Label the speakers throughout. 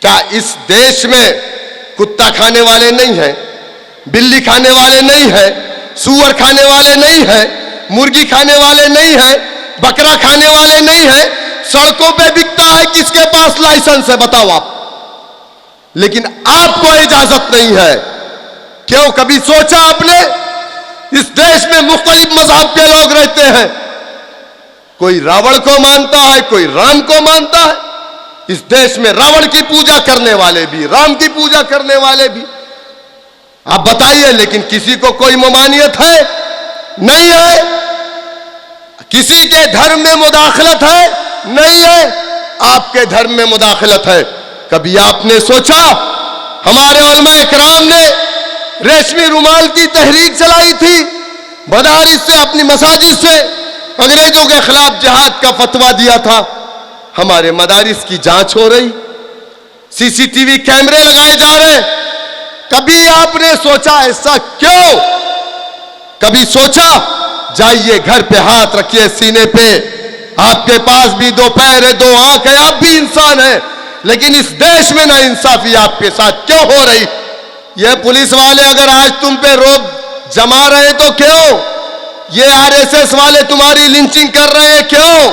Speaker 1: क्या इस देश में कुत्ता खाने वाले नहीं हैं, बिल्ली खाने वाले नहीं हैं, सूअर खाने वाले नहीं हैं, मुर्गी खाने वाले नहीं हैं, बकरा खाने वाले नहीं हैं? सड़कों पे बिकता है, किसके पास लाइसेंस है बताओ आप? लेकिन आपको इजाजत नहीं है। क्यों? कभी सोचा आपने? इस देश में मुख्तलिफ मजहब के लोग रहते हैं, कोई रावण को मानता है, कोई राम को मानता है। इस देश में रावण की पूजा करने वाले भी, राम की पूजा करने वाले भी। आप बताइए, लेकिन किसी को कोई ममानियत है? नहीं है। किसी के धर्म में मुदाखलत है? नहीं है। आपके धर्म में मुदाखलत है। कभी आपने सोचा? हमारे उलमा इकराम ने रेशमी रुमाल की तहरीक चलाई थी, मदारिस से, अपनी मसाजिद से अंग्रेजों के खिलाफ जिहाद का फतवा दिया था। हमारे मदारिस की जांच हो रही, सीसीटीवी कैमरे लगाए जा रहे। कभी आपने सोचा ऐसा क्यों? कभी सोचा? जाइए घर पे हाथ रखिए सीने पे, आपके पास भी दो पैर है, दो आंख है, आप भी इंसान है, लेकिन इस देश में ना इंसाफी आपके साथ क्यों हो रही? ये पुलिस वाले अगर आज तुम पे रोब जमा रहे हैं तो क्यों? ये आरएसएस वाले तुम्हारी लिंचिंग कर रहे हैं क्यों?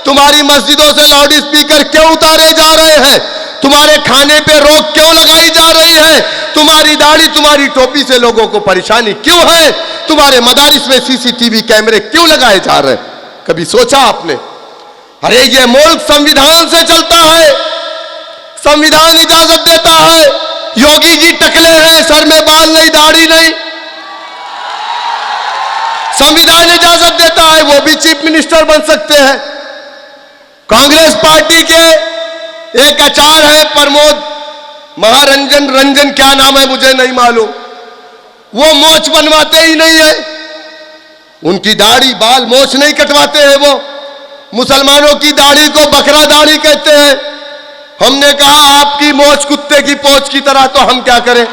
Speaker 1: तुम्हारी मस्जिदों से लाउड स्पीकर क्यों उतारे जा रहे हैं? तुम्हारे खाने पे रोक क्यों लगाई जा रही है? तुम्हारी दाढ़ी, तुम्हारी टोपी से लोगों को परेशानी क्यों है? तुम्हारे मदारिस में सीसीटीवी कैमरे क्यों लगाए जा रहे हैं? कभी सोचा आपने? अरे ये मुल्क संविधान से चलता है, संविधान इजाजत देता है। योगी जी टकले हैं, सर में बाल नहीं, दाढ़ी नहीं, संविधान इजाजत देता है, वो भी चीफ मिनिस्टर बन सकते हैं। कांग्रेस पार्टी के एक आचार्य है प्रमोद महारंजन, रंजन क्या नाम है मुझे नहीं मालूम, वो मोछ बनवाते ही नहीं है, उनकी दाढ़ी बाल मोछ नहीं कटवाते हैं। वो मुसलमानों की दाढ़ी को बकरा दाढ़ी कहते हैं। हमने कहा आपकी मोछ कुत्ते की पोंछ की तरह, तो हम क्या करें?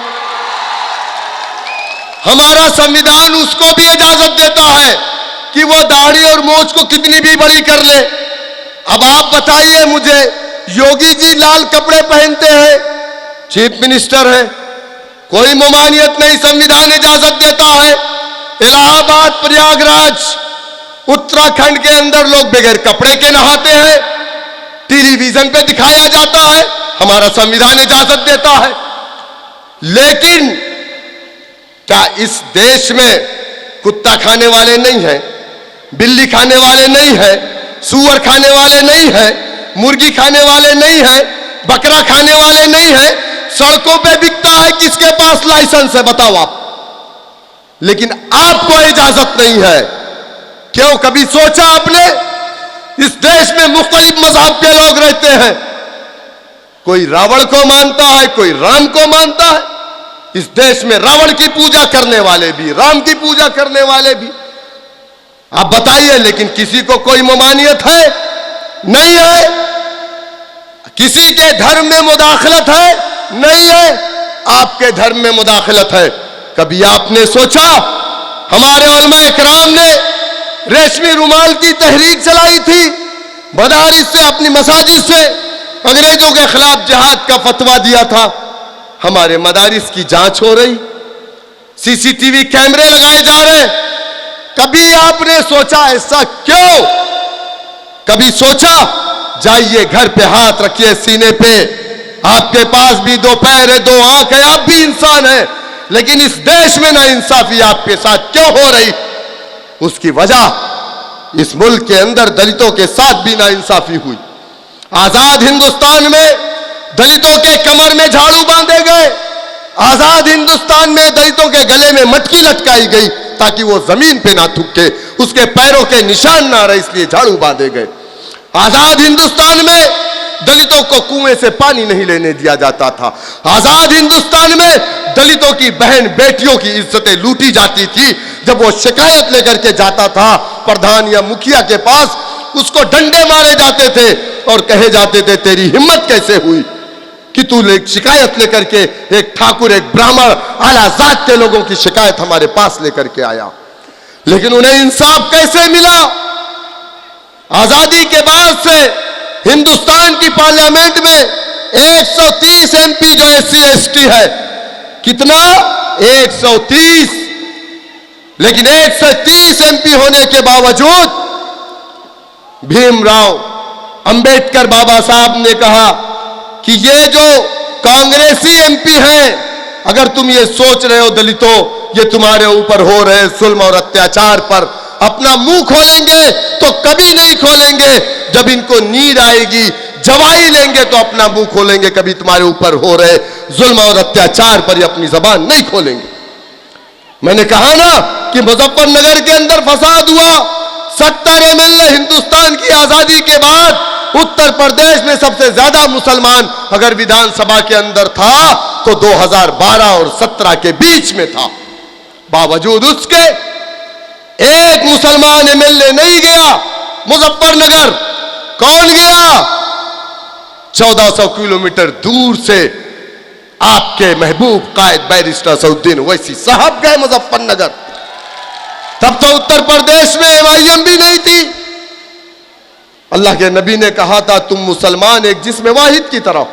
Speaker 1: हमारा संविधान उसको भी इजाजत देता है कि वो दाढ़ी और मोछ को कितनी भी बड़ी कर ले। अब आप बताइए मुझे, योगी जी लाल कपड़े पहनते हैं, चीफ मिनिस्टर है, कोई ममानियत नहीं, संविधान इजाजत देता है। इलाहाबाद, प्रयागराज, उत्तराखंड के अंदर लोग बगैर कपड़े के नहाते हैं, टेलीविजन पे दिखाया जाता है, हमारा संविधान इजाजत देता है। लेकिन क्या इस देश में कुत्ता खाने वाले नहीं हैं, बिल्ली खाने वाले नहीं हैं, सूअर खाने वाले नहीं हैं, मुर्गी खाने वाले नहीं हैं, बकरा खाने वाले नहीं हैं? सड़कों पे बिकता है, किसके पास लाइसेंस है बताओ आप? लेकिन आपको इजाजत नहीं है। क्यों? कभी सोचा आपने? इस देश में मुख्तलिफ मजहब के लोग रहते हैं, कोई रावण को मानता है, कोई राम को मानता है। इस देश में रावण की पूजा करने वाले भी, राम की पूजा करने वाले भी। आप बताइए, लेकिन किसी को कोई ममानियत है? नहीं है। किसी के धर्म में मुदाखलत है? नहीं है। आपके धर्म में मुदाखलत है। कभी आपने सोचा? हमारे उलमा इकराम ने रेशमी रुमाल की तहरीक चलाई थी, मदारिस से, अपनी मसाजिद से अंग्रेजों के खिलाफ जिहाद का फतवा दिया था। हमारे मदारिस की जांच हो रही, सीसीटीवी कैमरे लगाए जा रहे। कभी आपने सोचा ऐसा क्यों? कभी सोचा? जाइए घर पे हाथ रखिए सीने पे, आपके पास भी दो पैर है, दो आंख है, आप भी इंसान है, लेकिन इस देश में ना इंसाफी आपके साथ क्यों हो रही? उसकी वजह इस मुल्क के अंदर दलितों के साथ भी ना इंसाफी हुई। आजाद हिंदुस्तान में दलितों के कमर में झाड़ू बांधे गए, आजाद हिंदुस्तान में दलितों के गले में मटकी लटकाई गई ताकि वो जमीन पे ना थूके, उसके पैरों के निशान ना रहे, इसलिए झाड़ू बांधे गए। आजाद हिंदुस्तान में दलितों को कुएं से पानी नहीं लेने दिया जाता था। आजाद हिंदुस्तान में दलितों की बहन बेटियों की इज्जतें लूटी जाती थी। जब वो शिकायत लेकर के जाता था प्रधान या मुखिया के पास, उसको डंडे मारे जाते थे और कहे जाते थे तेरी हिम्मत कैसे हुई कि तू शिकायत लेकर के, एक ठाकुर, एक ब्राह्मण, आला जात के लोगों की शिकायत हमारे पास लेकर के आया। लेकिन उन्हें इंसाफ कैसे मिला? आजादी के बाद से हिंदुस्तान की पार्लियामेंट में 130 एमपी जो SC ST है, कितना 130, लेकिन 130 एमपी होने के बावजूद भीमराव अंबेडकर बाबा साहब ने कहा कि ये जो कांग्रेसी एमपी हैं, अगर तुम ये सोच रहे हो दलितों ये तुम्हारे ऊपर हो रहे जुल्म और अत्याचार पर अपना मुंह खोलेंगे तो कभी नहीं खोलेंगे, जब इनको नींद आएगी जवाई लेंगे तो अपना मुंह खोलेंगे, कभी तुम्हारे ऊपर हो रहे जुल्म और अत्याचार पर ये अपनी जबान नहीं खोलेंगे। मैंने कहा ना कि मुजफ्फरनगर के अंदर फसाद हुआ, 70 MLA हिंदुस्तान की आजादी के बाद उत्तर प्रदेश में सबसे ज्यादा मुसलमान अगर विधानसभा के अंदर था तो 2012 और 17 के बीच में था। बावजूद उसके एक मुसलमान MLA नहीं गया मुजफ्फरनगर। कौन गया? 1400 किलोमीटर दूर से आपके महबूब कायद बैरिस्टर असदुद्दीन ओवैसी साहब गए मुजफ्फरनगर। तब तो उत्तर प्रदेश में MIM भी नहीं थी। अल्लाह के नबी ने कहा था तुम मुसलमान एक जिस्म वाहिद की तरह।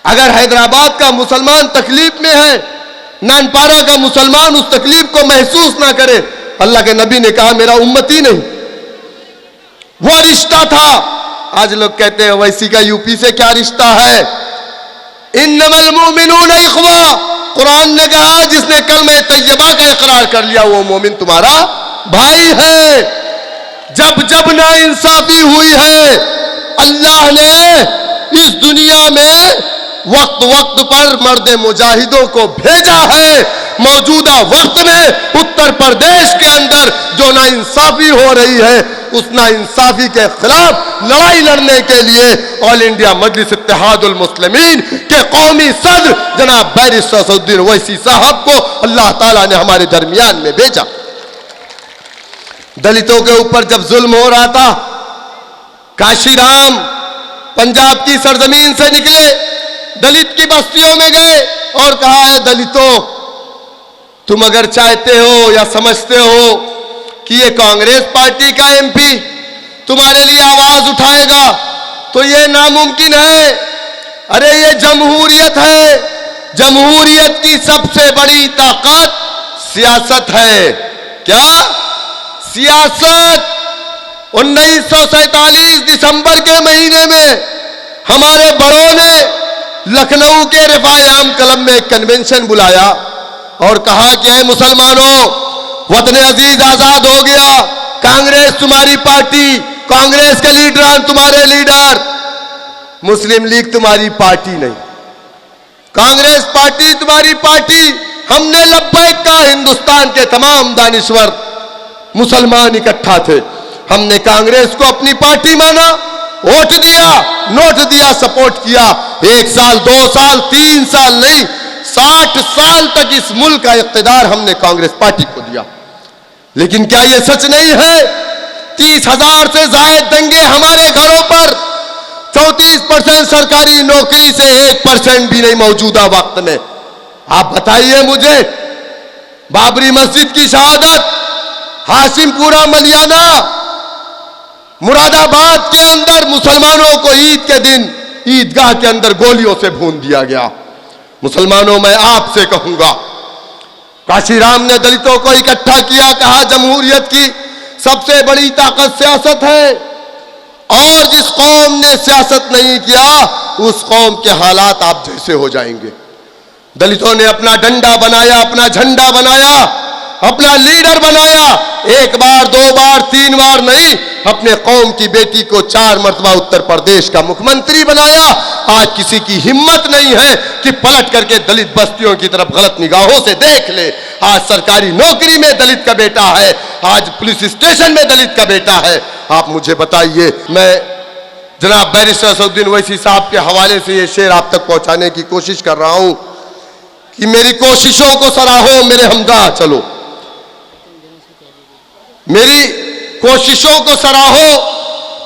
Speaker 1: अगर हैदराबाद का मुसलमान तकलीफ में है, नानपारा का मुसलमान उस तकलीफ को महसूस ना करे, अल्लाह के नबी ने कहा मेरा उम्मती नहीं। वो रिश्ता था। आज लोग कहते हैं ओवैसी का यूपी से क्या रिश्ता है? इन्नमल मुमिनून इख्वा, कुरान ने कहा जिसने कलमे तैयबा का इकरार कर लिया वो मोमिन तुम्हारा भाई है। जब जब ना इंसाफी हुई है, अल्लाह ने इस दुनिया में वक्त वक्त पर मर्द मुजाहिदों को भेजा है। मौजूदा वक्त में उत्तर प्रदेश के अंदर जो ना इंसाफी हो रही है, उस ना इंसाफी के खिलाफ लड़ाई लड़ने के लिए ऑल इंडिया मजलिस इत्तेहादुल मुस्लिमीन के कौमी सदर जनाब बैरिस्टर असदुद्दीन ओवैसी साहब को अल्लाह ताला ने हमारे दरमियान में भेजा। दलितों के ऊपर जब जुल्म हो रहा था, काशीराम पंजाब की सरजमीन से निकले, दलित की बस्तियों में गए और कहा है दलितों तुम अगर चाहते हो या समझते हो कि ये कांग्रेस पार्टी का MP तुम्हारे लिए आवाज उठाएगा तो ये नामुमकिन है। अरे ये जमहूरियत है, जमहूरियत की सबसे बड़ी ताकत सियासत है। क्या सियासत? 1947 दिसंबर के महीने में हमारे बड़ों ने लखनऊ के रिफायाम क्लब में एक कन्वेंशन बुलाया और कहा कि ऐ मुसलमानों, वतन अजीज आजाद हो गया, कांग्रेस तुम्हारी पार्टी, कांग्रेस के लीडर तुम्हारे लीडर, मुस्लिम लीग तुम्हारी पार्टी नहीं, कांग्रेस पार्टी तुम्हारी पार्टी। हमने लब्बैक कहा, हिंदुस्तान के तमाम दानिश्वर मुसलमान इकट्ठा थे, हमने कांग्रेस को अपनी पार्टी माना, वोट दिया, नोट दिया, सपोर्ट किया। 1 साल 2 साल 3 साल नहीं, 60 साल तक इस मुल्क का इख्तिदार हमने कांग्रेस पार्टी को दिया। लेकिन क्या यह सच नहीं है? 30,000 से ज्यादा दंगे हमारे घरों पर, 34% सरकारी नौकरी से 1% भी नहीं मौजूदा वक्त में। आप बताइए मुझे, बाबरी मस्जिद की शहादत, हाशिमपुरा मलियाना, मुरादाबाद के अंदर मुसलमानों को ईद के दिन ईदगाह के अंदर गोलियों से भून दिया गया। मुसलमानों, मैं आपसे कहूंगा, काशीराम ने दलितों को इकट्ठा किया, कहा जमहूरियत की सबसे बड़ी ताकत सियासत है और जिस कौम ने सियासत नहीं किया उस कौम के हालात आप जैसे हो जाएंगे। दलितों ने अपना डंडा बनाया, अपना झंडा बनाया, अपना लीडर बनाया। 1 बार 2 बार 3 बार नहीं, अपने कौम की बेटी को 4 मरतबा उत्तर प्रदेश का मुख्यमंत्री बनाया। आज किसी की हिम्मत नहीं है कि पलट करके दलित बस्तियों की तरफ गलत निगाहों से देख ले। आज सरकारी नौकरी में दलित का बेटा है, आज पुलिस स्टेशन में दलित का बेटा है। आप मुझे बताइए, मैं जनाब बैरिस्टर असदुद्दीन ओवैसी साहब के हवाले से ये शेर आप तक पहुंचाने की कोशिश कर रहा हूं कि मेरी कोशिशों को सराहो, मेरे हमदा चलो, मेरी कोशिशों को सराहो,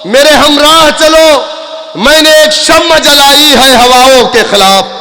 Speaker 1: मेरे हमराह चलो। मैंने एक शम्म जलाई है हवाओं के खिलाफ,